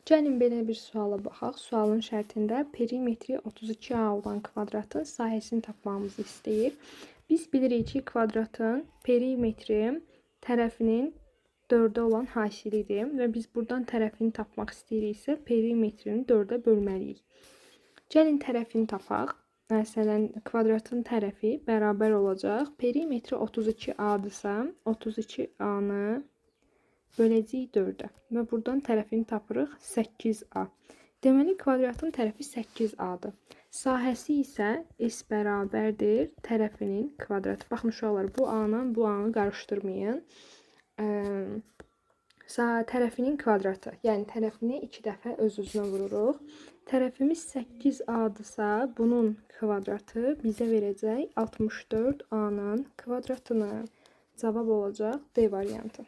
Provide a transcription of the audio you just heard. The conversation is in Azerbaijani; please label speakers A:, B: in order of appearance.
A: Gəlin belə bir suala baxaq. Sualın şərtində perimetri 32A olan kvadratın sahəsini tapmamızı istəyir. Biz bilirik ki, kvadratın perimetri tərəfinin 4-ə olan hasilidir və biz buradan tərəfini tapmaq istəyiriksə, perimetrini 4-ə bölməliyik. Gəlin tərəfini tapaq. Məsələn, kvadratın tərəfi bərabər olacaq. Perimetri 32A-dırsa, 32A-nı böləcəyik 4-ə və buradan tərəfini tapırıq 8A. Deməli, kvadratın tərəfi 8A-dır. Sahəsi isə S bərabərdir tərəfinin kvadratı. Baxın uşaqlar, bu A-la bu A-nı qarışdırmayın. Tərəfinin kvadratı, yəni tərəfini 2 dəfə öz-özünə vururuq. Tərəfimiz 8A-dırsa, bunun kvadratı bizə verəcək 64A-nın kvadratını. Cavab olacaq D variantı.